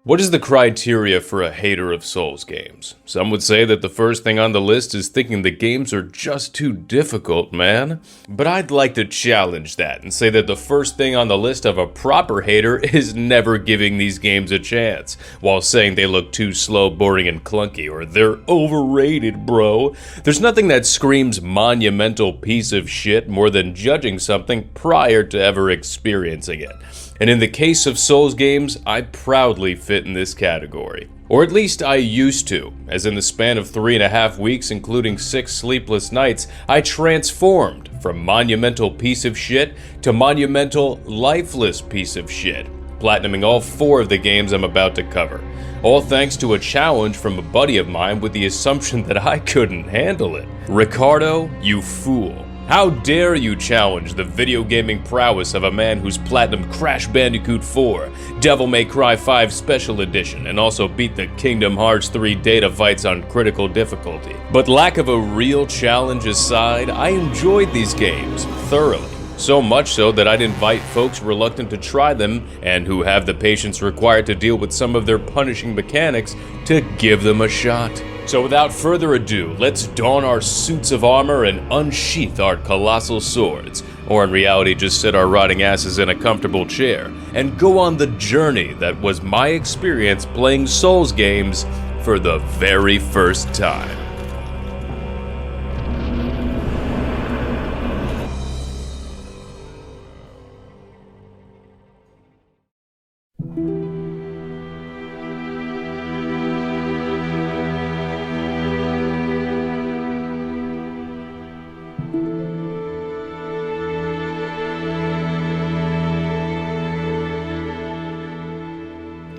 What is the criteria for a hater of Souls games? Some would say that the first thing on the list is thinking the games are just too difficult, man. But I'd like to challenge that and say that the first thing on the list of a proper hater is never giving these games a chance, while saying they look too slow, boring, and clunky, or they're overrated, bro. There's nothing that screams monumental piece of shit more than judging something prior to ever experiencing it. And in the case of Souls games, I proudly fit in this category. Or at least I used to, as in the span of 3.5 weeks, including 6 sleepless nights, I transformed from monumental piece of shit to monumental lifeless piece of shit, platinuming all 4 of the games I'm about to cover. All thanks to a challenge from a buddy of mine with the assumption that I couldn't handle it. Ricardo, you fool. How dare you challenge the video gaming prowess of a man who's platinum Crash Bandicoot 4, Devil May Cry 5 Special Edition, and also beat the Kingdom Hearts 3 data fights on critical difficulty. But lack of a real challenge aside, I enjoyed these games thoroughly. So much so that I'd invite folks reluctant to try them and who have the patience required to deal with some of their punishing mechanics to give them a shot. So without further ado, let's don our suits of armor and unsheath our colossal swords, or in reality just sit our rotting asses in a comfortable chair, and go on the journey that was my experience playing Souls games for the very first time.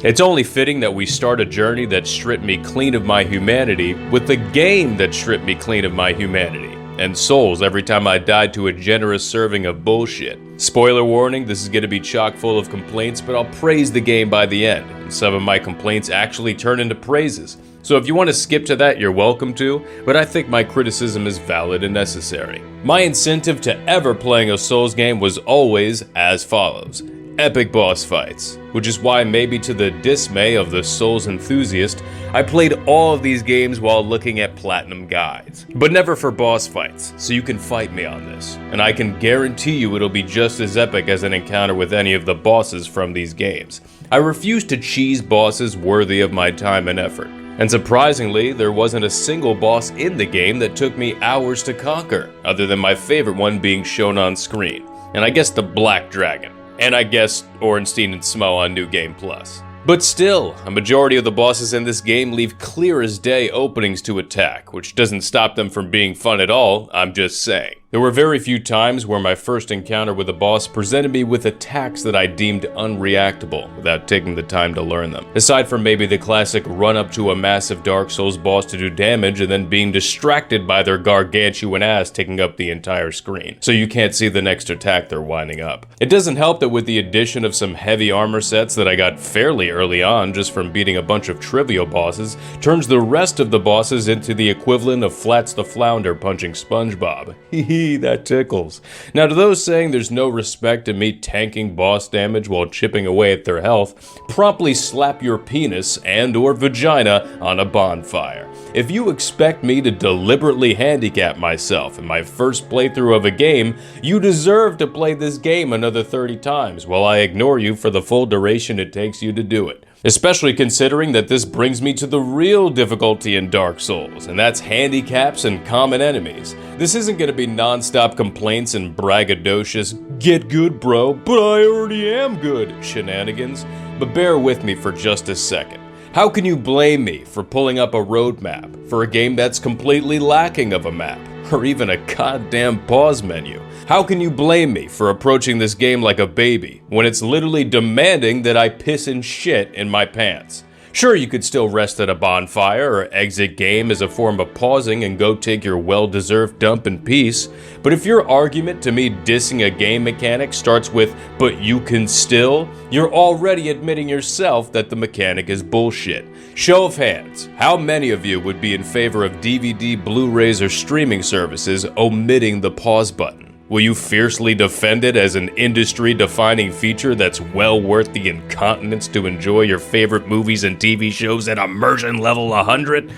It's only fitting that we start a journey that stripped me clean of my humanity with the game that stripped me clean of my humanity, and Souls every time I died to a generous serving of bullshit. Spoiler warning, this is going to be chock full of complaints, but I'll praise the game by the end, and some of my complaints actually turn into praises. So if you want to skip to that, you're welcome to, but I think my criticism is valid and necessary. My incentive to ever playing a Souls game was always as follows: epic boss fights, which is why, maybe to the dismay of the Souls enthusiast, I played all of these games while looking at platinum guides. But never for boss fights, so you can fight me on this, and I can guarantee you it'll be just as epic as an encounter with any of the bosses from these games. I refuse to cheese bosses worthy of my time and effort. And surprisingly, there wasn't a single boss in the game that took me hours to conquer, other than my favorite one being shown on screen, and I guess the Black Dragon. And I guess Ornstein and Smo on New Game Plus. But still, a majority of the bosses in this game leave clear as day openings to attack, which doesn't stop them from being fun at all, I'm just saying. There were very few times where my first encounter with a boss presented me with attacks that I deemed unreactable without taking the time to learn them. Aside from maybe the classic run up to a massive Dark Souls boss to do damage and then being distracted by their gargantuan ass taking up the entire screen, so you can't see the next attack they're winding up. It doesn't help that with the addition of some heavy armor sets that I got fairly early on just from beating a bunch of trivial bosses, turns the rest of the bosses into the equivalent of Flats the Flounder punching SpongeBob. That tickles. Now, to those saying there's no respect in me tanking boss damage while chipping away at their health, promptly slap your penis and or vagina on a bonfire. If you expect me to deliberately handicap myself in my first playthrough of a game, you deserve to play this game another 30 times while I ignore you for the full duration it takes you to do it. Especially considering that this brings me to the real difficulty in Dark Souls, and that's handicaps and common enemies. This isn't going to be non-stop complaints and braggadocious, get good bro, but I already am good shenanigans. But bear with me for just a second. How can you blame me for pulling up a roadmap for a game that's completely lacking of a map, or even a goddamn pause menu? How can you blame me for approaching this game like a baby, when it's literally demanding that I piss and shit in my pants? Sure, you could still rest at a bonfire or exit game as a form of pausing and go take your well-deserved dump in peace, but if your argument to me dissing a game mechanic starts with, "but you can still," you're already admitting yourself that the mechanic is bullshit. Show of hands, how many of you would be in favor of DVD, Blu-rays, or streaming services omitting the pause button? Will you fiercely defend it as an industry-defining feature that's well worth the incontinence to enjoy your favorite movies and TV shows at immersion level 100?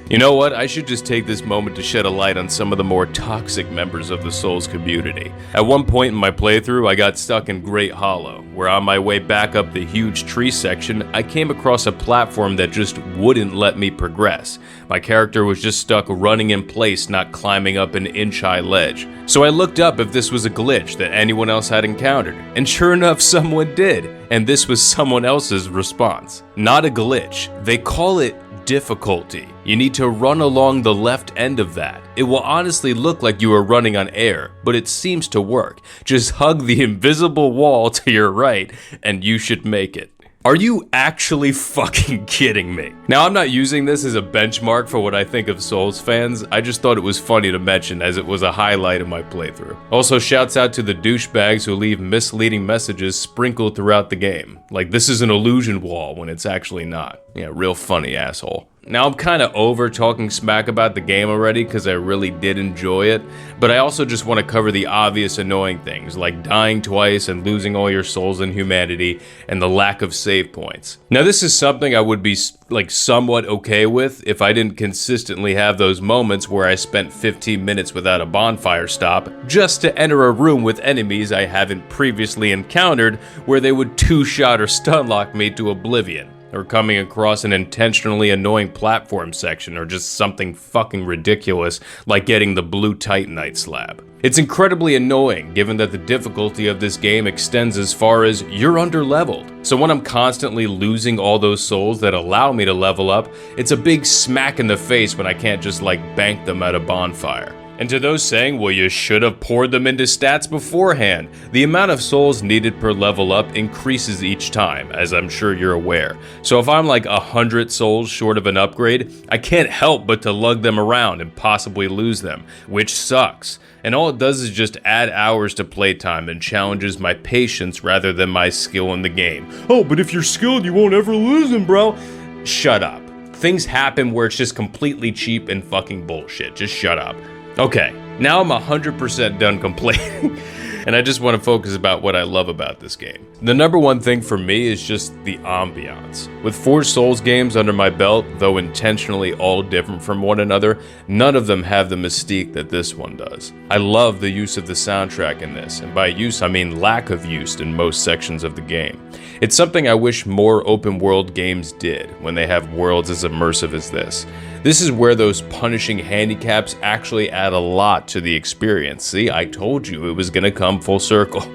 You know what, I should just take this moment to shed a light on some of the more toxic members of the Souls community. At one point in my playthrough, I got stuck in Great Hollow, where on my way back up the huge tree section, I came across a platform that just wouldn't let me progress. My character was just stuck running in place, not climbing up an inch-high ledge. So I looked up if this was a glitch that anyone else had encountered, and sure enough, someone did. And this was someone else's response. Not a glitch. They call it difficulty. You need to run along the left end of that. It will honestly look like you are running on air, but it seems to work. Just hug the invisible wall to your right, and you should make it. Are you actually fucking kidding me? Now, I'm not using this as a benchmark for what I think of Souls fans. I just thought it was funny to mention as it was a highlight of my playthrough. Also, shouts out to the douchebags who leave misleading messages sprinkled throughout the game. Like this is an illusion wall when it's actually not. Yeah, real funny asshole. Now, I'm kind of over talking smack about the game already because I really did enjoy it, but I also just want to cover the obvious annoying things like dying twice and losing all your souls in humanity and the lack of save points. Now, this is something I would be somewhat okay with if I didn't consistently have those moments where I spent 15 minutes without a bonfire stop just to enter a room with enemies I haven't previously encountered where they would two-shot or stun-lock me to oblivion. Or coming across an intentionally annoying platform section, or just something fucking ridiculous like getting the blue Titanite slab. It's incredibly annoying given that the difficulty of this game extends as far as you're underleveled. So when I'm constantly losing all those souls that allow me to level up, it's a big smack in the face when I can't just bank them at a bonfire. And to those saying, well, you should have poured them into stats beforehand, the amount of souls needed per level up increases each time, as I'm sure you're aware. So if I'm 100 souls short of an upgrade, I can't help but to lug them around and possibly lose them, which sucks. And all it does is just add hours to playtime and challenges my patience rather than my skill in the game. Oh, but if you're skilled, you won't ever lose them, bro. Shut up. Things happen where it's just completely cheap and fucking bullshit. Just shut up. Okay, now I'm 100% done complaining, and I just want to focus about what I love about this game. The number one thing for me is just the ambiance. With 4 Souls games under my belt, though intentionally all different from one another, none of them have the mystique that this one does. I love the use of the soundtrack in this, and by use I mean lack of use in most sections of the game. It's something I wish more open world games did when they have worlds as immersive as this. This is where those punishing handicaps actually add a lot to the experience. See, I told you it was gonna come full circle.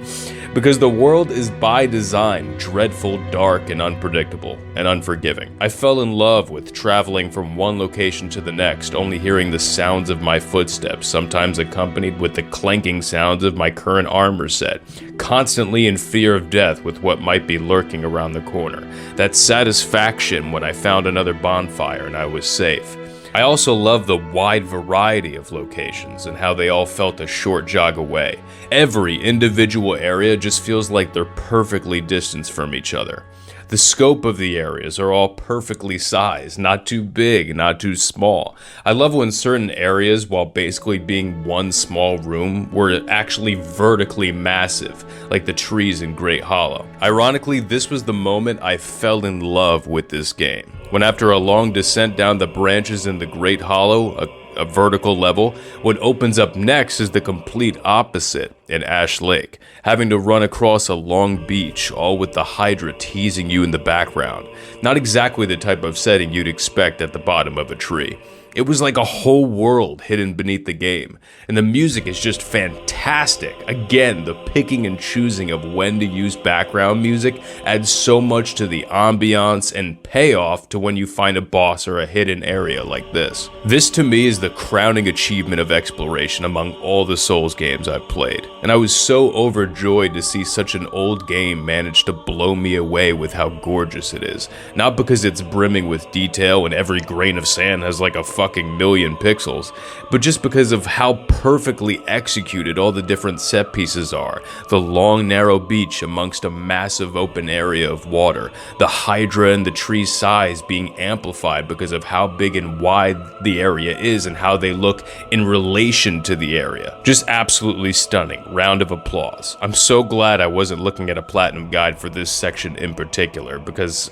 Because the world is by design dreadful, dark, and unpredictable, and unforgiving. I fell in love with traveling from one location to the next, only hearing the sounds of my footsteps, sometimes accompanied with the clanking sounds of my current armor set, constantly in fear of death with what might be lurking around the corner. That satisfaction when I found another bonfire and I was safe. I also love the wide variety of locations and how they all felt a short jog away. Every individual area just feels like they're perfectly distanced from each other. The scope of the areas are all perfectly sized, not too big, not too small. I love when certain areas, while basically being one small room, were actually vertically massive, like the trees in Great Hollow. Ironically, this was the moment I fell in love with this game. When after a long descent down the branches in the Great Hollow, a vertical level, what opens up next is the complete opposite in Ash Lake, having to run across a long beach, all with the Hydra teasing you in the background. Not exactly the type of setting you'd expect at the bottom of a tree. It was like a whole world hidden beneath the game, and the music is just fantastic. Again, the picking and choosing of when to use background music adds so much to the ambiance and payoff to when you find a boss or a hidden area like this. This to me is the crowning achievement of exploration among all the Souls games I've played. And I was so overjoyed to see such an old game manage to blow me away with how gorgeous it is. Not because it's brimming with detail and every grain of sand has like a fucking million pixels, but just because of how perfectly executed all the different set pieces are. The long narrow beach amongst a massive open area of water, the hydra and the tree's size being amplified because of how big and wide the area is and how they look in relation to the area. Just absolutely stunning. Round of applause. I'm so glad I wasn't looking at a platinum guide for this section in particular because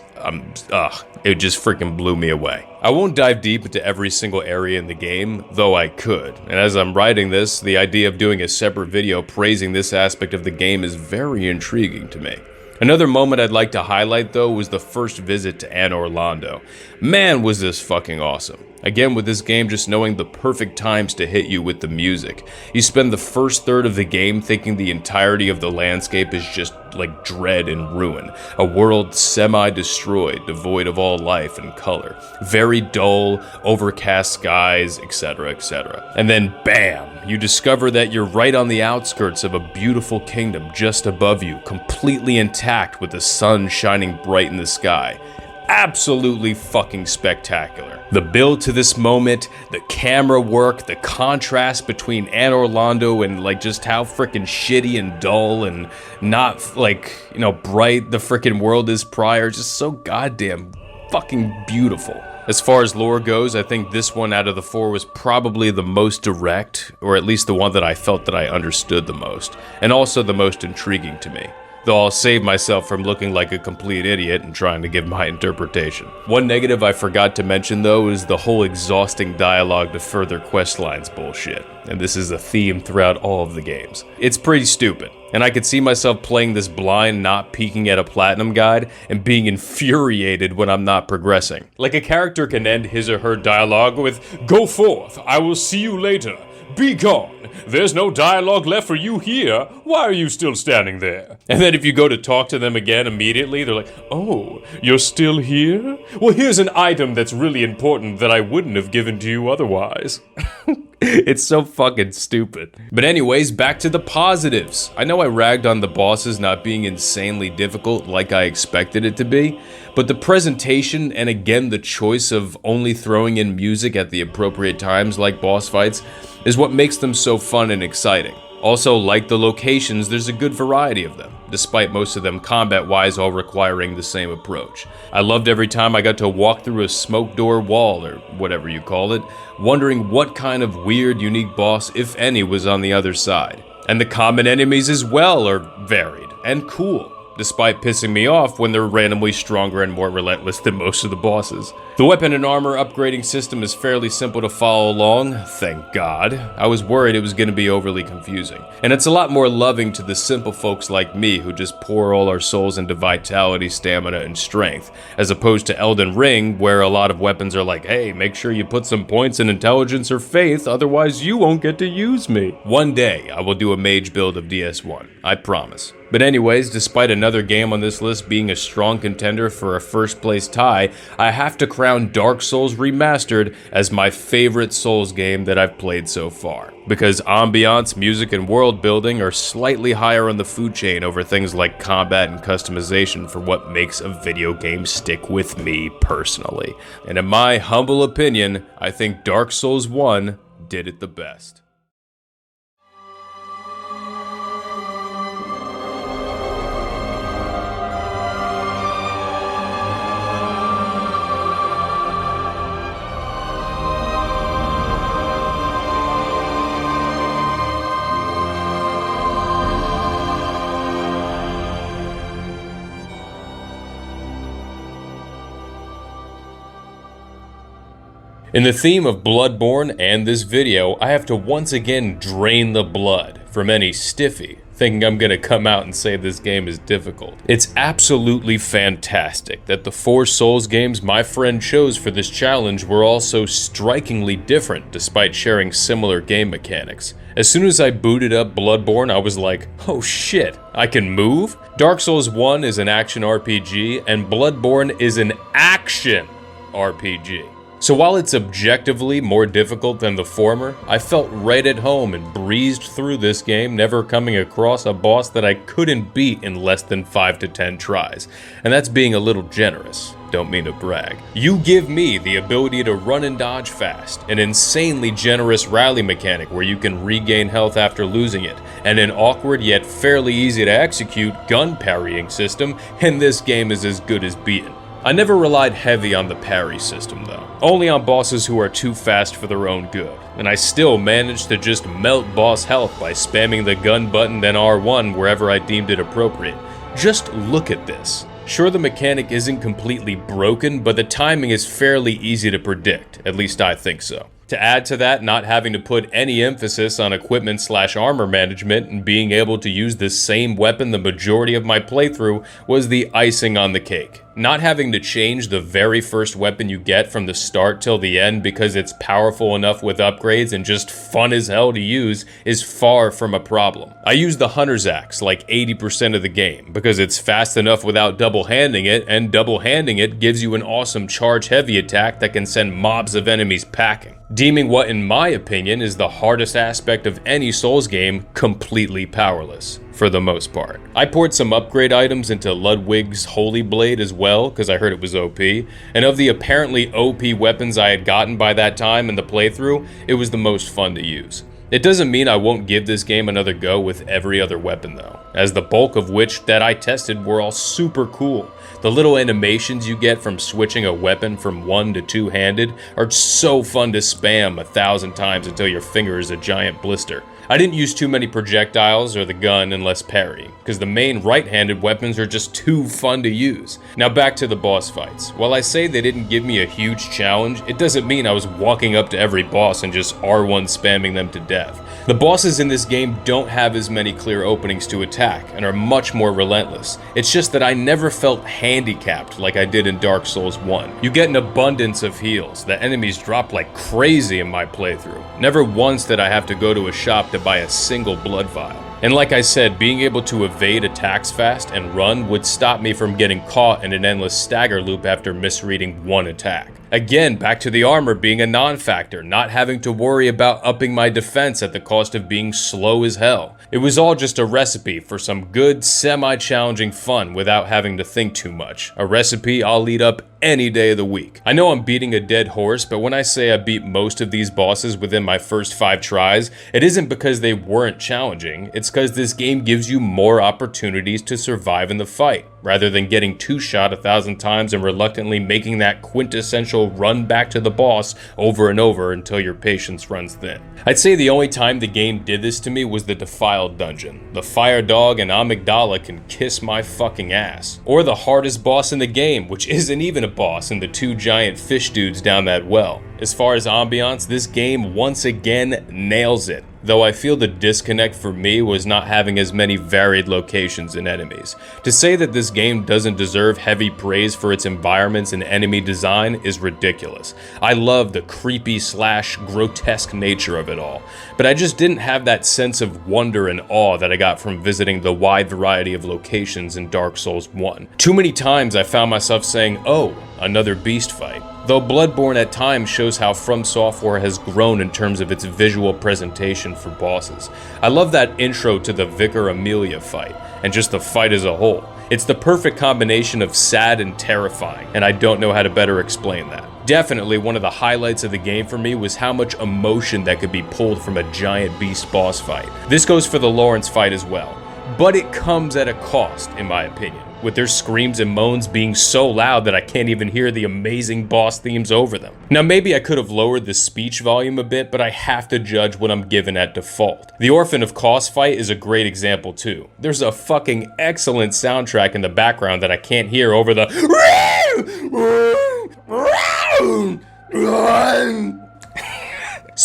it just freaking blew me away. I won't dive deep into every single area in the game, though I could. And as I'm writing this, the idea of doing a separate video praising this aspect of the game is very intriguing to me. Another moment I'd like to highlight though was the first visit to Anor Londo. Man, was this fucking awesome. Again, with this game just knowing the perfect times to hit you with the music. You spend the first third of the game thinking the entirety of the landscape is just like dread and ruin. A world semi-destroyed, devoid of all life and color. Very dull, overcast skies, etc, etc. And then bam! You discover that you're right on the outskirts of a beautiful kingdom just above you, completely intact with the sun shining bright in the sky. Absolutely fucking spectacular. The build to this moment, the camera work, the contrast between Anor Londo and like just how freaking shitty and dull and not like, you know, bright the freaking world is prior, just so goddamn fucking beautiful. As far as lore goes, I think this one out of the four was probably the most direct, or at least the one that I felt that I understood the most, and also the most intriguing to me. Though I'll save myself from looking like a complete idiot and trying to give my interpretation. One negative I forgot to mention though is the whole exhausting dialogue to further questlines bullshit, and this is a theme throughout all of the games. It's pretty stupid, and I could see myself playing this blind, not peeking at a platinum guide, and being infuriated when I'm not progressing. Like a character can end his or her dialogue with, "Go forth, I will see you later. Be gone. There's no dialogue left for you here. Why are you still standing there?" And then if you go to talk to them again immediately, they're like, "Oh, you're still here? Well, here's an item that's really important that I wouldn't have given to you otherwise." It's so fucking stupid. But anyways, back to the positives. I know I ragged on the bosses not being insanely difficult like I expected it to be, but the presentation and again the choice of only throwing in music at the appropriate times like boss fights is what makes them so fun and exciting. Also, like the locations, there's a good variety of them, despite most of them combat-wise all requiring the same approach. I loved every time I got to walk through a smoke door wall, or whatever you call it, wondering what kind of weird, unique boss, if any, was on the other side. And the common enemies as well are varied and cool, despite pissing me off when they're randomly stronger and more relentless than most of the bosses. The weapon and armor upgrading system is fairly simple to follow along, thank God. I was worried it was going to be overly confusing. And it's a lot more loving to the simple folks like me who just pour all our souls into vitality, stamina, and strength, as opposed to Elden Ring, where a lot of weapons are like, "Hey, make sure you put some points in intelligence or faith, otherwise you won't get to use me." One day, I will do a mage build of DS1, I promise. But anyways, despite another game on this list being a strong contender for a first place tie, I have to crown Dark Souls Remastered as my favorite Souls game that I've played so far. Because ambiance, music, and world building are slightly higher on the food chain over things like combat and customization for what makes a video game stick with me personally. And in my humble opinion, I think Dark Souls 1 did it the best. In the theme of Bloodborne and this video, I have to once again drain the blood from any stiffy thinking I'm gonna come out and say this game is difficult. It's absolutely fantastic that the 4 Souls games my friend chose for this challenge were all so strikingly different despite sharing similar game mechanics. As soon as I booted up Bloodborne, I was like, oh shit, I can move? Dark Souls 1 is an action RPG, and Bloodborne is an action RPG. So while it's objectively more difficult than the former, I felt right at home and breezed through this game, never coming across a boss that I couldn't beat in less than 5 to 10 tries. And that's being a little generous. Don't mean to brag. You give me the ability to run and dodge fast, an insanely generous rally mechanic where you can regain health after losing it, and an awkward yet fairly easy to execute gun parrying system, and this game is as good as beaten. I never relied heavy on the parry system though, only on bosses who are too fast for their own good, and I still managed to just melt boss health by spamming the gun button then R1 wherever I deemed it appropriate. Just look at this. Sure, the mechanic isn't completely broken, but the timing is fairly easy to predict, at least I think so. To add to that, not having to put any emphasis on equipment/armor management and being able to use the same weapon the majority of my playthrough was the icing on the cake. Not having to change the very first weapon you get from the start till the end because it's powerful enough with upgrades and just fun as hell to use is far from a problem. I use the Hunter's Axe like 80% of the game because it's fast enough without double-handing it, and double-handing it gives you an awesome charge-heavy attack that can send mobs of enemies packing, deeming what in my opinion is the hardest aspect of any Souls game completely powerless. For the most part. I poured some upgrade items into Ludwig's Holy Blade as well, because I heard it was OP, and of the apparently OP weapons I had gotten by that time in the playthrough, it was the most fun to use. It doesn't mean I won't give this game another go with every other weapon though, as the bulk of which that I tested were all super cool. The little animations you get from switching a weapon from one to two-handed are so fun to spam 1,000 times until your finger is a giant blister. I didn't use too many projectiles or the gun unless parrying, because the main right-handed weapons are just too fun to use. Now back to the boss fights. While I say they didn't give me a huge challenge, it doesn't mean I was walking up to every boss and just R1 spamming them to death. The bosses in this game don't have as many clear openings to attack and are much more relentless. It's just that I never felt handicapped like I did in Dark Souls 1. You get an abundance of heals. The enemies drop like crazy in my playthrough. Never once did I have to go to a shop to buy a single blood vial. And like I said, being able to evade attacks fast and run would stop me from getting caught in an endless stagger loop after misreading one attack. Again, back to the armor being a non-factor, not having to worry about upping my defense at the cost of being slow as hell. It was all just a recipe for some good, semi-challenging fun without having to think too much. A recipe I'll eat up any day of the week. I know I'm beating a dead horse, but when I say I beat most of these bosses within my first 5 tries, it isn't because they weren't challenging, it's because this game gives you more opportunities to survive in the fight, rather than getting 2-shot 1,000 times and reluctantly making that quintessential run back to the boss over and over until your patience runs thin. I'd say the only time the game did this to me was the Defiled Dungeon. The Fire Dog and Amygdala can kiss my fucking ass. Or the hardest boss in the game, which isn't even a boss, and the 2 giant fish dudes down that well. As far as ambiance, this game once again nails it. Though I feel the disconnect for me was not having as many varied locations and enemies. To say that this game doesn't deserve heavy praise for its environments and enemy design is ridiculous. I love the creepy / grotesque nature of it all, but I just didn't have that sense of wonder and awe that I got from visiting the wide variety of locations in Dark Souls 1. Too many times I found myself saying, oh, another beast fight. Though Bloodborne at times shows how From Software has grown in terms of its visual presentation for bosses. I love that intro to the Vicar Amelia fight, and just the fight as a whole. It's the perfect combination of sad and terrifying, and I don't know how to better explain that. Definitely one of the highlights of the game for me was how much emotion that could be pulled from a giant beast boss fight. This goes for the Lawrence fight as well, but it comes at a cost, in my opinion, with their screams and moans being so loud that I can't even hear the amazing boss themes over them. Now maybe I could have lowered the speech volume a bit, but I have to judge what I'm given at default. The Orphan of Kos fight is a great example too. There's a fucking excellent soundtrack in the background that I can't hear over the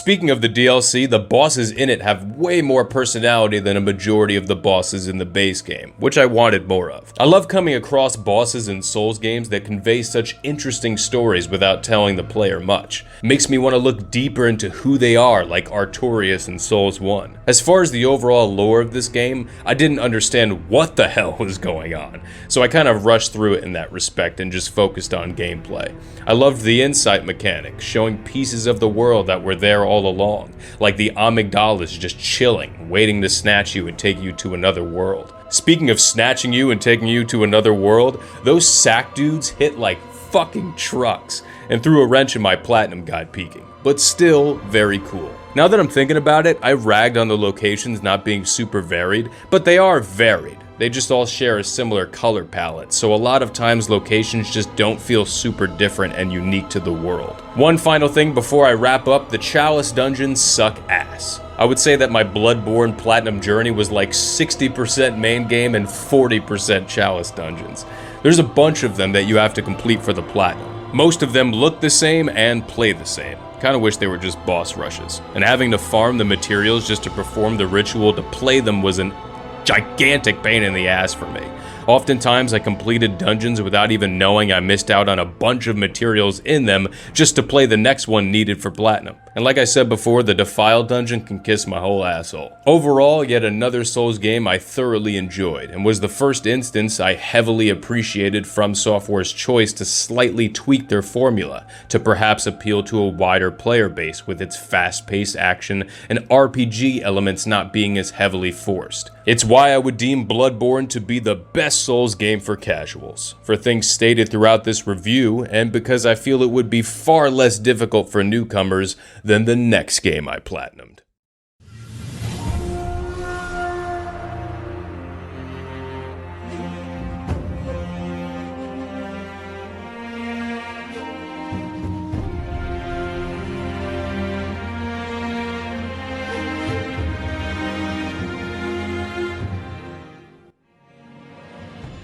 Speaking of the DLC, the bosses in it have way more personality than a majority of the bosses in the base game, which I wanted more of. I love coming across bosses in Souls games that convey such interesting stories without telling the player much. Makes me want to look deeper into who they are, like Artorias in Souls 1. As far as the overall lore of this game, I didn't understand what the hell was going on, so I kind of rushed through it in that respect and just focused on gameplay. I loved the insight mechanic, showing pieces of the world that were there all along, like the amygdalas just chilling, waiting to snatch you and take you to another world. Speaking of snatching you and taking you to another world, those sack dudes hit like fucking trucks and threw a wrench in my platinum guide peaking, but still very cool. Now that I'm thinking about it, I ragged on the locations not being super varied, but they are varied. They just all share a similar color palette, so a lot of times locations just don't feel super different and unique to the world. One final thing before I wrap up, the Chalice dungeons suck ass. I would say that my Bloodborne Platinum journey was like 60% main game and 40% Chalice dungeons. There's a bunch of them that you have to complete for the Platinum. Most of them look the same and play the same. Kinda wish they were just boss rushes. And having to farm the materials just to perform the ritual to play them was an gigantic pain in the ass for me. Oftentimes I completed dungeons without even knowing I missed out on a bunch of materials in them just to play the next one needed for platinum. And like I said before, the Defiled dungeon can kiss my whole asshole. Overall, yet another Souls game I thoroughly enjoyed, and was the first instance I heavily appreciated From Software's choice to slightly tweak their formula to perhaps appeal to a wider player base with its fast-paced action and RPG elements not being as heavily forced. It's why I would deem Bloodborne to be the best Souls game for casuals, for things stated throughout this review, and because I feel it would be far less difficult for newcomers than the next game I platinumed.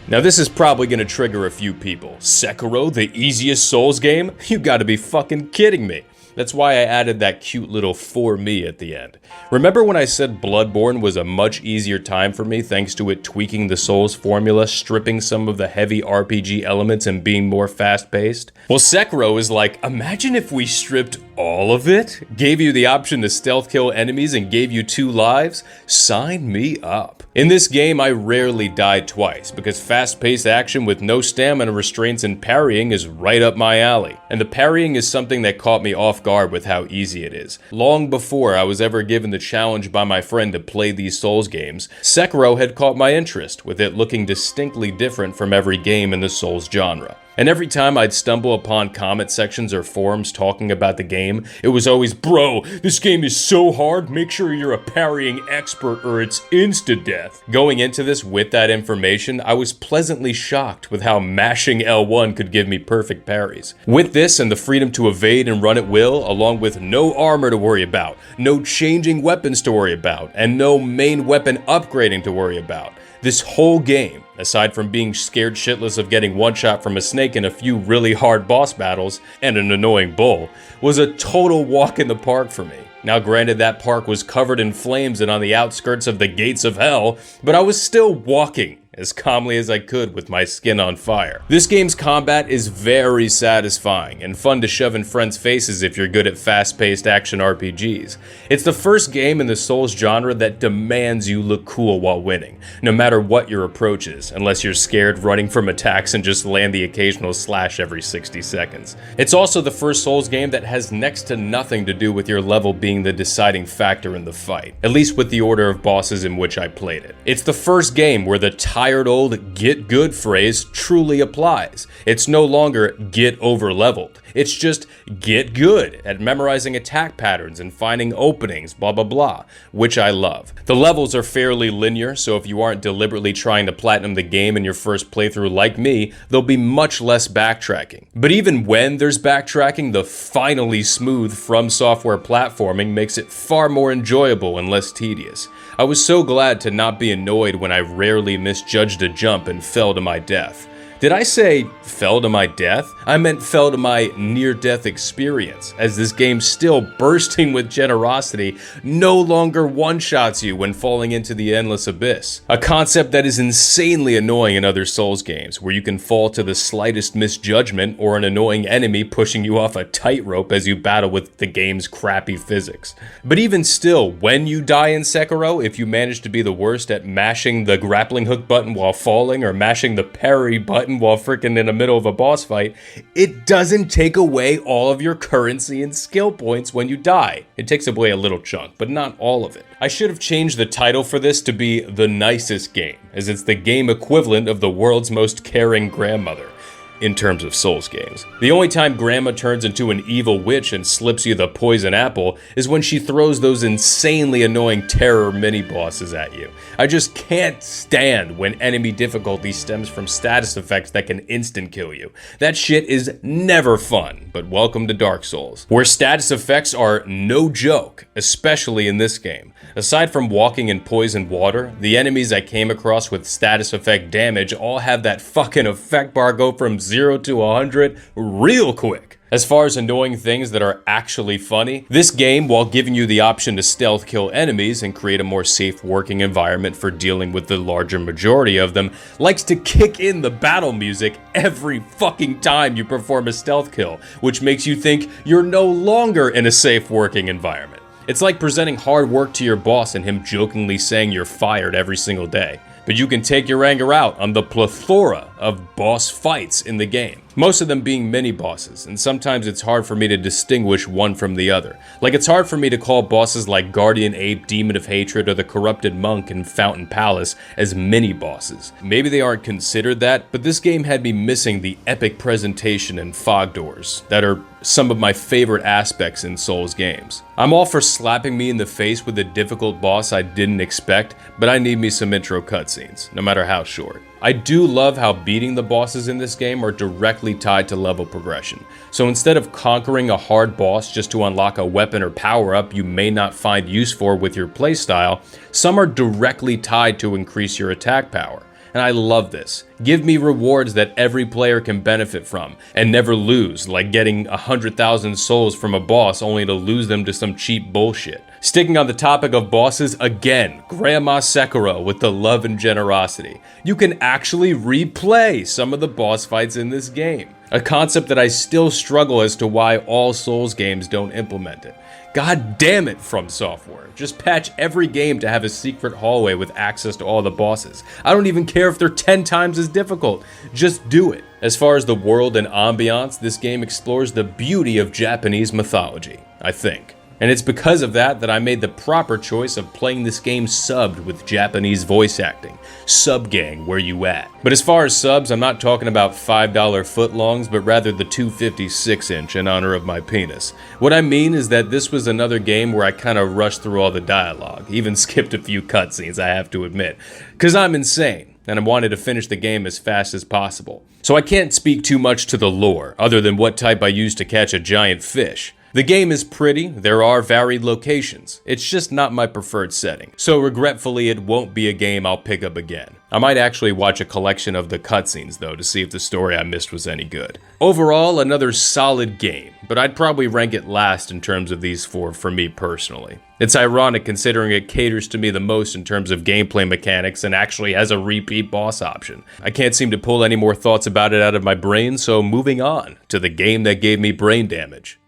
Now this is probably gonna trigger a few people. Sekiro, the easiest Souls game? You gotta be fucking kidding me. That's why I added that cute little "for me" at the end. Remember when I said Bloodborne was a much easier time for me thanks to it tweaking the Souls formula, stripping some of the heavy RPG elements and being more fast-paced? Well, Sekiro is like, imagine if we stripped all of it? Gave you the option to stealth kill enemies and gave you 2 lives? Sign me up. In this game, I rarely died twice, because fast-paced action with no stamina restraints and parrying is right up my alley. And the parrying is something that caught me off guard with how easy it is. Long before I was ever given the challenge by my friend to play these Souls games, Sekiro had caught my interest, with it looking distinctly different from every game in the Souls genre. And every time I'd stumble upon comment sections or forums talking about the game, it was always, "Bro, this game is so hard, make sure you're a parrying expert or it's insta-death." Going into this with that information, I was pleasantly shocked with how mashing L1 could give me perfect parries. With this and the freedom to evade and run at will, along with no armor to worry about, no changing weapons to worry about, and no main weapon upgrading to worry about, this whole game, aside from being scared shitless of getting one shot from a snake in a few really hard boss battles and an annoying bull, was a total walk in the park for me. Now granted, that park was covered in flames and on the outskirts of the gates of hell, but I was still walking as calmly as I could with my skin on fire. This game's combat is very satisfying and fun to shove in friends' faces if you're good at fast-paced action RPGs. It's the first game in the Souls genre that demands you look cool while winning, no matter what your approach is, unless you're scared running from attacks and just land the occasional slash every 60 seconds. It's also the first Souls game that has next to nothing to do with your level being the deciding factor in the fight, at least with the order of bosses in which I played it. It's the first game where the tired old "get good" phrase truly applies. It's no longer "get over leveled." It's just get good at memorizing attack patterns and finding openings, blah blah blah, which I love. The levels are fairly linear, so if you aren't deliberately trying to platinum the game in your first playthrough like me, there'll be much less backtracking. But even when there's backtracking, the finally smooth From Software platforming makes it far more enjoyable and less tedious. I was so glad to not be annoyed when I rarely misjudged a jump and fell to my death. Did I say fell to my death? I meant fell to my near-death experience, as this game, still bursting with generosity, no longer one-shots you when falling into the endless abyss. A concept that is insanely annoying in other Souls games, where you can fall to the slightest misjudgment or an annoying enemy pushing you off a tightrope as you battle with the game's crappy physics. But even still, when you die in Sekiro, if you manage to be the worst at mashing the grappling hook button while falling or mashing the parry button while freaking in the middle of a boss fight, it doesn't take away all of your currency and skill points when you die. It takes away a little chunk, but not all of it. I should have changed the title for this to be The Nicest Game, as it's the game equivalent of the world's most caring grandmother. In terms of Souls games. The only time Grandma turns into an evil witch and slips you the poison apple is when she throws those insanely annoying terror mini-bosses at you. I just can't stand when enemy difficulty stems from status effects that can instant kill you. That shit is never fun, but welcome to Dark Souls, where status effects are no joke, especially in this game. Aside from walking in poisoned water, the enemies I came across with status effect damage all have that fucking effect bar go from 0 to 100 real quick. As far as annoying things that are actually funny, this game, while giving you the option to stealth kill enemies and create a more safe working environment for dealing with the larger majority of them, likes to kick in the battle music every fucking time you perform a stealth kill, which makes you think you're no longer in a safe working environment. It's like presenting hard work to your boss and him jokingly saying you're fired every single day. But you can take your anger out on the plethora of boss fights in the game. Most of them being mini-bosses, and sometimes it's hard for me to distinguish one from the other. Like, it's hard for me to call bosses like Guardian Ape, Demon of Hatred, or the Corrupted Monk in Fountain Palace as mini-bosses. Maybe they aren't considered that, but this game had me missing the epic presentation and fog doors that are some of my favorite aspects in Souls games. I'm all for slapping me in the face with a difficult boss I didn't expect, but I need me some intro cutscenes, no matter how short. I do love how beating the bosses in this game are directly tied to level progression. So instead of conquering a hard boss just to unlock a weapon or power-up you may not find use for with your playstyle, some are directly tied to increase your attack power. And I love this. Give me rewards that every player can benefit from, and never lose, like getting 100,000 souls from a boss only to lose them to some cheap bullshit. Sticking on the topic of bosses, again, Grandma Sekiro with the love and generosity. You can actually replay some of the boss fights in this game. A concept that I still struggle as to why all Souls games don't implement it. God damn it, From Software. Just patch every game to have a secret hallway with access to all the bosses. I don't even care if they're 10 times as difficult. Just do it. As far as the world and ambiance, this game explores the beauty of Japanese mythology, I think. And it's because of that I made the proper choice of playing this game subbed with Japanese voice acting. Sub gang, where you at? But as far as subs, I'm not talking about $5 footlongs, but rather the 256-inch in honor of my penis. What I mean is that this was another game where I kind of rushed through all the dialogue, even skipped a few cutscenes, I have to admit. Cause I'm insane, and I wanted to finish the game as fast as possible. So I can't speak too much to the lore, other than what type I used to catch a giant fish. The game is pretty, there are varied locations, it's just not my preferred setting, so regretfully it won't be a game I'll pick up again. I might actually watch a collection of the cutscenes though to see if the story I missed was any good. Overall, another solid game, but I'd probably rank it last in terms of these four for me personally. It's ironic considering it caters to me the most in terms of gameplay mechanics and actually has a repeat boss option. I can't seem to pull any more thoughts about it out of my brain, so moving on to the game that gave me brain damage.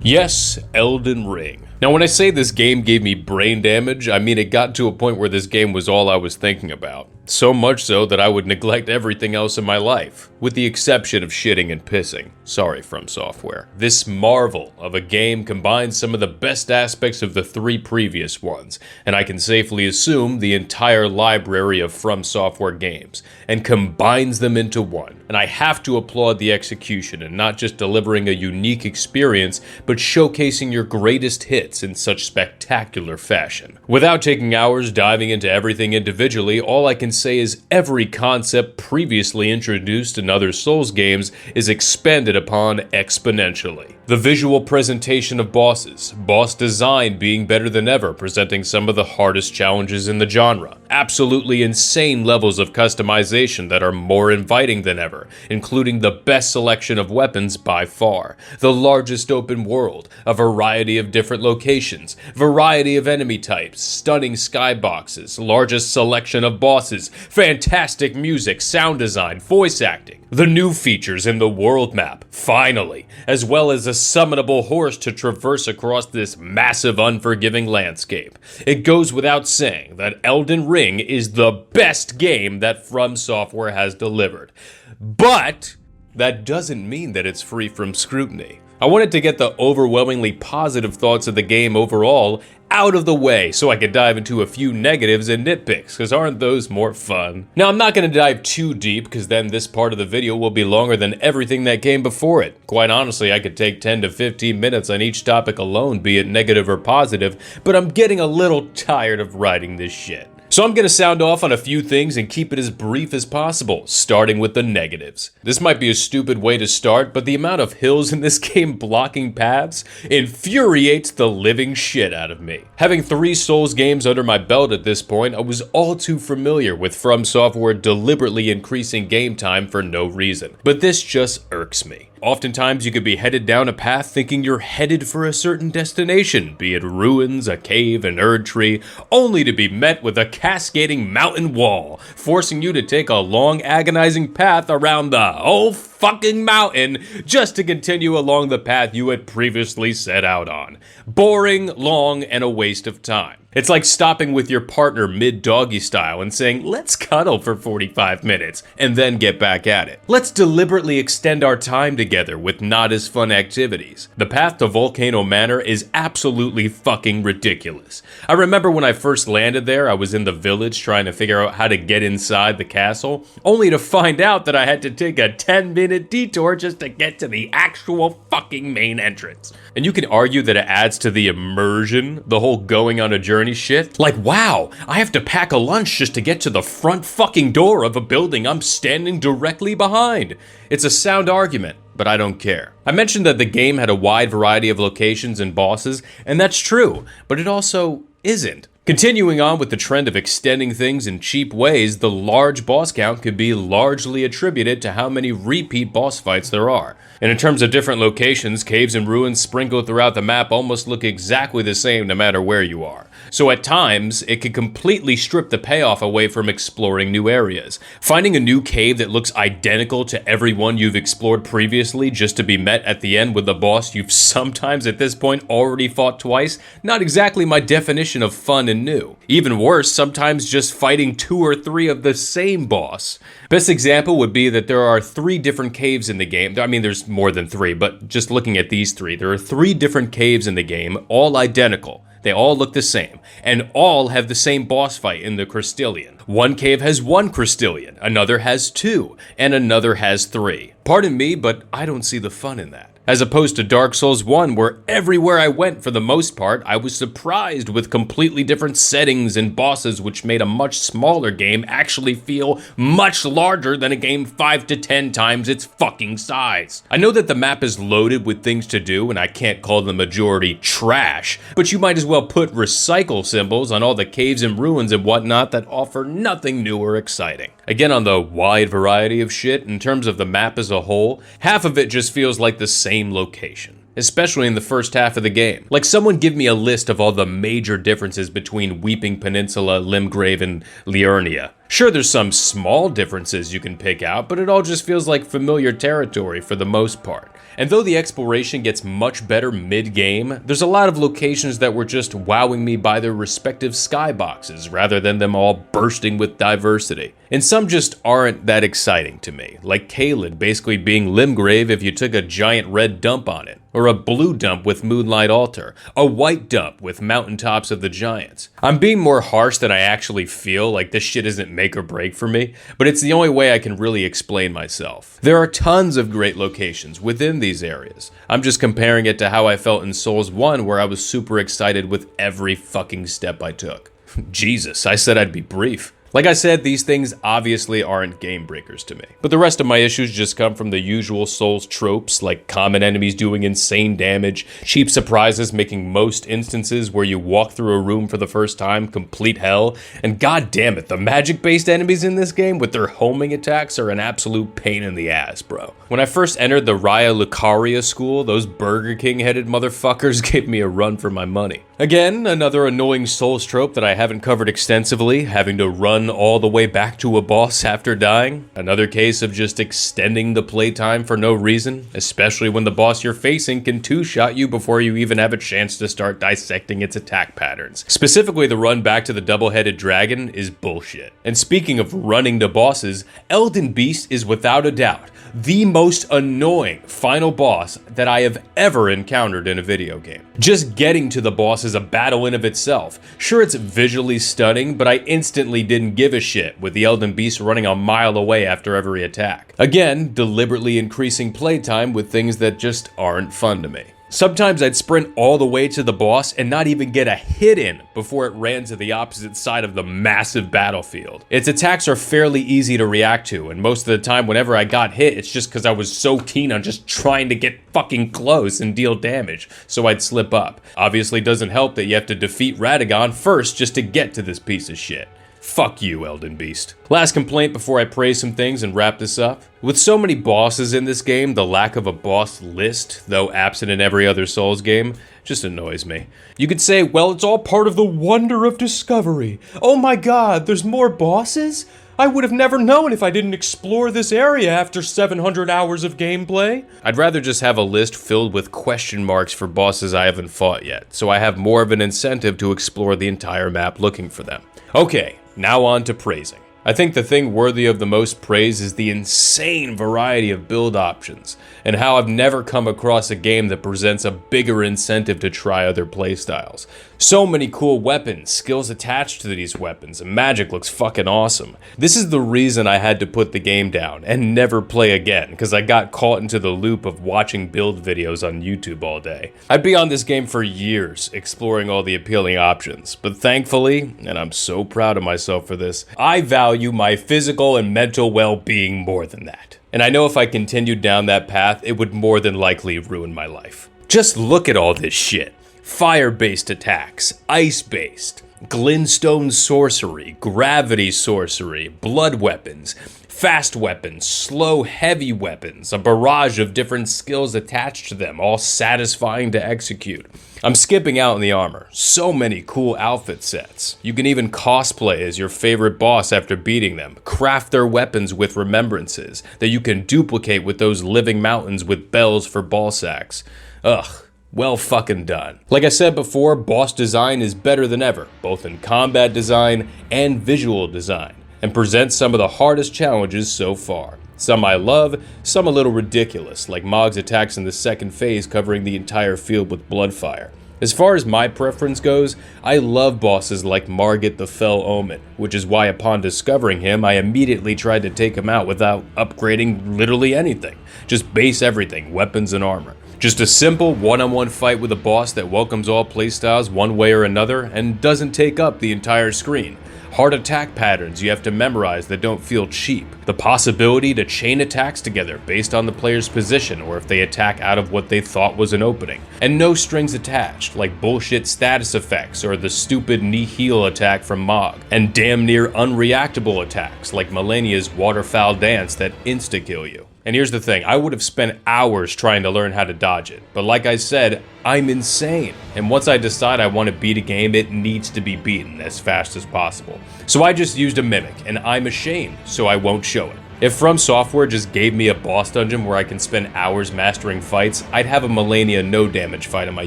Yes, Elden Ring. Now when I say this game gave me brain damage, I mean it got to a point where this game was all I was thinking about. So much so that I would neglect everything else in my life, with the exception of shitting and pissing. Sorry, From Software. This marvel of a game combines some of the best aspects of the 3 previous ones, and I can safely assume the entire library of From Software games, and combines them into one. And I have to applaud the execution and not just delivering a unique experience, but showcasing your greatest hits in such spectacular fashion. Without taking hours diving into everything individually, all I can say is every concept previously introduced in other Souls games is expanded upon exponentially. The visual presentation of bosses, boss design being better than ever, presenting some of the hardest challenges in the genre. Absolutely insane levels of customization that are more inviting than ever, including the best selection of weapons by far, the largest open world, a variety of different locations, variety of enemy types, stunning skyboxes, largest selection of bosses, fantastic music, sound design, voice acting, the new features in the world map, finally, as well as a summonable horse to traverse across this massive unforgiving landscape. It goes without saying that Elden Ring is the best game that From Software has delivered. But that doesn't mean that it's free from scrutiny. I wanted to get the overwhelmingly positive thoughts of the game overall out of the way so I could dive into a few negatives and nitpicks, because aren't those more fun? Now, I'm not going to dive too deep, because then this part of the video will be longer than everything that came before it. Quite honestly, I could take 10 to 15 minutes on each topic alone, be it negative or positive, but I'm getting a little tired of writing this shit. So I'm going to sound off on a few things and keep it as brief as possible, starting with the negatives. This might be a stupid way to start, but the amount of hills in this game blocking paths infuriates the living shit out of me. Having 3 Souls games under my belt at this point, I was all too familiar with From Software deliberately increasing game time for no reason. But this just irks me. Oftentimes you could be headed down a path thinking you're headed for a certain destination, be it ruins, a cave, an Erd tree, only to be met with a cascading mountain wall, forcing you to take a long agonizing path around the whole fucking mountain just to continue along the path you had previously set out on. Boring, long, and a waste of time. It's like stopping with your partner mid-doggy style and saying, let's cuddle for 45 minutes, and then get back at it. Let's deliberately extend our time together with not as fun activities. The path to Volcano Manor is absolutely fucking ridiculous. I remember when I first landed there, I was in the village trying to figure out how to get inside the castle, only to find out that I had to take a 10-minute detour just to get to the actual fucking main entrance. And you can argue that it adds to the immersion, the whole going on a journey shit. Like, wow, I have to pack a lunch just to get to the front fucking door of a building I'm standing directly behind. It's a sound argument, but I don't care. I mentioned that the game had a wide variety of locations and bosses, and that's true, but it also isn't. Continuing on with the trend of extending things in cheap ways, the large boss count could be largely attributed to how many repeat boss fights there are. And in terms of different locations, caves and ruins sprinkled throughout the map almost look exactly the same no matter where you are. So at times, it can completely strip the payoff away from exploring new areas. Finding a new cave that looks identical to every one you've explored previously just to be met at the end with a boss you've sometimes at this point already fought twice, not exactly my definition of fun and new. Even worse, sometimes just fighting 2 or 3 of the same boss. Best example would be that there are 3 different caves in the game. I mean, there's more than 3, but just looking at these 3, there are 3 different caves in the game, all identical. They all look the same, and all have the same boss fight in the Crystallion. One cave has 1 Crystallion, another has 2, and another has 3. Pardon me, but I don't see the fun in that. As opposed to Dark Souls 1, where everywhere I went, for the most part, I was surprised with completely different settings and bosses, which made a much smaller game actually feel much larger than a game 5 to 10 times its fucking size. I know that the map is loaded with things to do, and I can't call the majority trash, but you might as well put recycle symbols on all the caves and ruins and whatnot that offer nothing new or exciting. Again, on the wide variety of shit, in terms of the map as a whole, half of it just feels like the same location, especially in the first half of the game. Like, someone give me a list of all the major differences between Weeping Peninsula, Limgrave, and Liurnia. Sure, there's some small differences you can pick out, but it all just feels like familiar territory for the most part. And though the exploration gets much better mid-game, there's a lot of locations that were just wowing me by their respective skyboxes rather than them all bursting with diversity. And some just aren't that exciting to me, like Caelid basically being Limgrave if you took a giant red dump on it, or a blue dump with Moonlight Altar, a white dump with Mountaintops of the Giants. I'm being more harsh than I actually feel, like this shit isn't make or break for me, but it's the only way I can really explain myself. There are tons of great locations within these areas. I'm just comparing it to how I felt in Souls 1, where I was super excited with every fucking step I took. Jesus, I said I'd be brief. Like I said, these things obviously aren't game breakers to me. But the rest of my issues just come from the usual Souls tropes, like common enemies doing insane damage, cheap surprises making most instances where you walk through a room for the first time complete hell, and god damn it, the magic-based enemies in this game with their homing attacks are an absolute pain in the ass, bro. When I first entered the Raya Lucaria school, those Burger King-headed motherfuckers gave me a run for my money. Again, another annoying Souls trope that I haven't covered extensively, having to run all the way back to a boss after dying. Another case of just extending the playtime for no reason, especially when the boss you're facing can two-shot you before you even have a chance to start dissecting its attack patterns. Specifically, the run back to the double-headed dragon is bullshit. And speaking of running to bosses, Elden Beast is without a doubt the most annoying final boss that I have ever encountered in a video game. Just getting to the boss is a battle in of itself. Sure, it's visually stunning, but I instantly didn't give a shit with the Elden Beast running a mile away after every attack. Again, deliberately increasing playtime with things that just aren't fun to me. Sometimes I'd sprint all the way to the boss and not even get a hit in before it ran to the opposite side of the massive battlefield. Its attacks are fairly easy to react to, and most of the time whenever I got hit, it's just because I was so keen on just trying to get fucking close and deal damage, so I'd slip up. Obviously doesn't help that you have to defeat Radagon first just to get to this piece of shit. Fuck you, Elden Beast. Last complaint before I praise some things and wrap this up. With so many bosses in this game, the lack of a boss list, though absent in every other Souls game, just annoys me. You could say, well, it's all part of the wonder of discovery. Oh my god, there's more bosses? I would have never known if I didn't explore this area after 700 hours of gameplay. I'd rather just have a list filled with question marks for bosses I haven't fought yet, so I have more of an incentive to explore the entire map looking for them. Okay, now on to praising. I think the thing worthy of the most praise is the insane variety of build options, and how I've never come across a game that presents a bigger incentive to try other playstyles. So many cool weapons, skills attached to these weapons, and magic looks fucking awesome. This is the reason I had to put the game down and never play again, because I got caught into the loop of watching build videos on YouTube all day. I'd be on this game for years, exploring all the appealing options, but thankfully, and I'm so proud of myself for this, I value my physical and mental well-being more than that. And I know if I continued down that path, it would more than likely ruin my life. Just look at all this shit. Fire-based attacks, ice-based, glintstone sorcery, gravity sorcery, blood weapons, fast weapons, slow heavy weapons, a barrage of different skills attached to them, all satisfying to execute. I'm skipping out on the armor. So many cool outfit sets. You can even cosplay as your favorite boss after beating them, craft their weapons with remembrances that you can duplicate with those living mountains with bells for ball sacks. Ugh. Well fucking done. Like I said before, boss design is better than ever, both in combat design and visual design, and presents some of the hardest challenges so far. Some I love, some a little ridiculous, like Mog's attacks in the second phase covering the entire field with bloodfire. As far as my preference goes, I love bosses like Margit the Fell Omen, which is why upon discovering him, I immediately tried to take him out without upgrading literally anything. Just base everything, weapons and armor. Just a simple one-on-one fight with a boss that welcomes all playstyles one way or another and doesn't take up the entire screen. Hard attack patterns you have to memorize that don't feel cheap. The possibility to chain attacks together based on the player's position or if they attack out of what they thought was an opening. And no strings attached, like bullshit status effects or the stupid knee-heel attack from Mog. And damn near unreactable attacks, like Malenia's waterfowl dance that insta-kill you. And here's the thing, I would have spent hours trying to learn how to dodge it. But like I said, I'm insane. And once I decide I want to beat a game, it needs to be beaten as fast as possible. So I just used a mimic, and I'm ashamed, so I won't show it. If From Software just gave me a boss dungeon where I can spend hours mastering fights, I'd have a Malenia no damage fight on my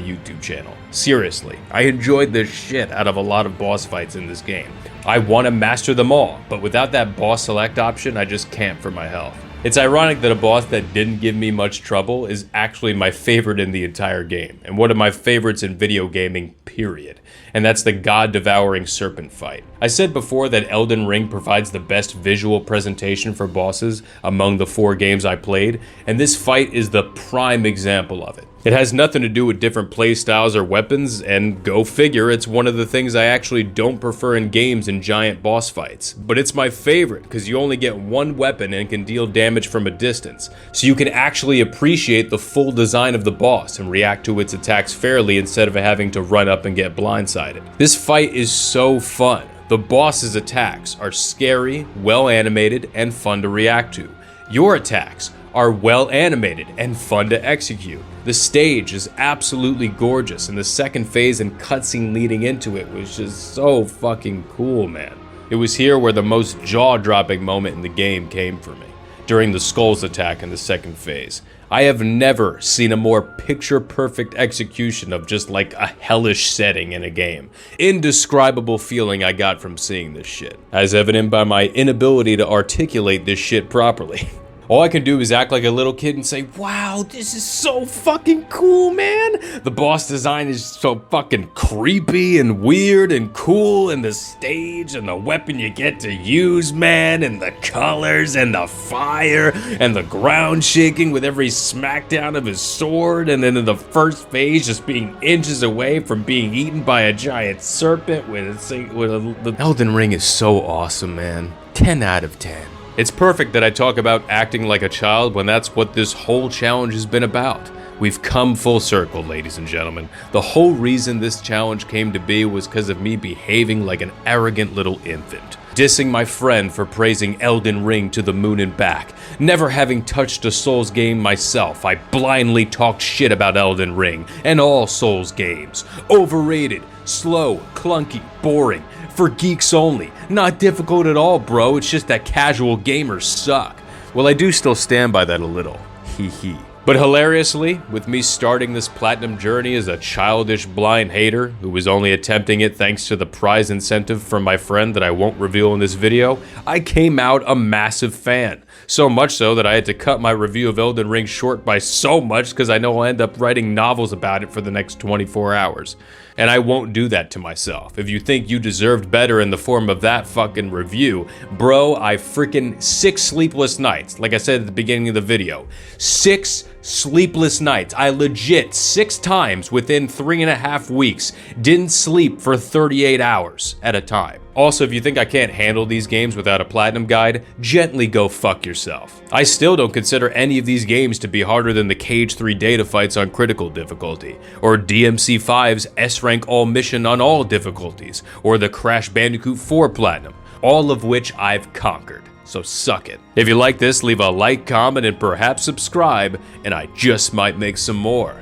YouTube channel. Seriously, I enjoyed the shit out of a lot of boss fights in this game. I want to master them all, but without that boss select option, I just can't for my health. It's ironic that a boss that didn't give me much trouble is actually my favorite in the entire game, and one of my favorites in video gaming, period. And that's the God-devouring serpent fight. I said before that Elden Ring provides the best visual presentation for bosses among the 4 games I played, and this fight is the prime example of it. It has nothing to do with different playstyles or weapons, and go figure, it's one of the things I actually don't prefer in games and giant boss fights. But it's my favorite, because you only get one weapon and can deal damage from a distance, so you can actually appreciate the full design of the boss and react to its attacks fairly instead of having to run up and get blindsided. This fight is so fun. The boss's attacks are scary, well animated, and fun to react to. Your attacks are well animated and fun to execute. The stage is absolutely gorgeous, and the second phase and cutscene leading into it was just so fucking cool, man. It was here where the most jaw-dropping moment in the game came for me, during the Skulls attack in the second phase. I have never seen a more picture-perfect execution of just like a hellish setting in a game. Indescribable feeling I got from seeing this shit, as evident by my inability to articulate this shit properly. All I can do is act like a little kid and say, wow, this is so fucking cool, man. The boss design is so fucking creepy and weird and cool, and the stage and the weapon you get to use, man, and the colors and the fire and the ground shaking with every smackdown of his sword, and then in the first phase just being inches away from being eaten by a giant serpent the Elden Ring is so awesome, man. 10 out of 10. It's perfect that I talk about acting like a child when that's what this whole challenge has been about. We've come full circle, ladies and gentlemen. The whole reason this challenge came to be was because of me behaving like an arrogant little infant. Dissing my friend for praising Elden Ring to the moon and back. Never having touched a Souls game myself, I blindly talked shit about Elden Ring and all Souls games. Overrated, slow, clunky, boring. For geeks only. Not difficult at all, bro. It's just that casual gamers suck. Well, I do still stand by that a little. Hee hee. But hilariously, with me starting this platinum journey as a childish blind hater who was only attempting it thanks to the prize incentive from my friend that I won't reveal in this video, I came out a massive fan. So much so that I had to cut my review of Elden Ring short by so much because I know I'll end up writing novels about it for the next 24 hours. And I won't do that to myself. If you think you deserved better in the form of that fucking review, bro, I freaking 6 sleepless nights, like I said at the beginning of the video. 6 sleepless nights. I legit 6 times within 3.5 weeks didn't sleep for 38 hours at a time. Also, if you think I can't handle these games without a platinum guide, gently go fuck yourself. I still don't consider any of these games to be harder than the Cage 3 data fights on critical difficulty, or DMC5's S-Rank all mission on all difficulties, or the Crash Bandicoot 4 platinum, all of which I've conquered. So suck it. If you like this, leave a like, comment, and perhaps subscribe, and I just might make some more.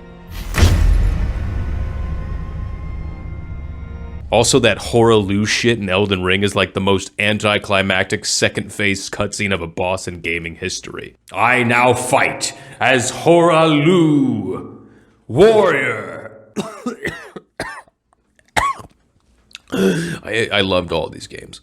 Also, that Horaloo shit in Elden Ring is like the most anticlimactic second phase cutscene of a boss in gaming history. I now fight as Horaloo, warrior. I loved all these games.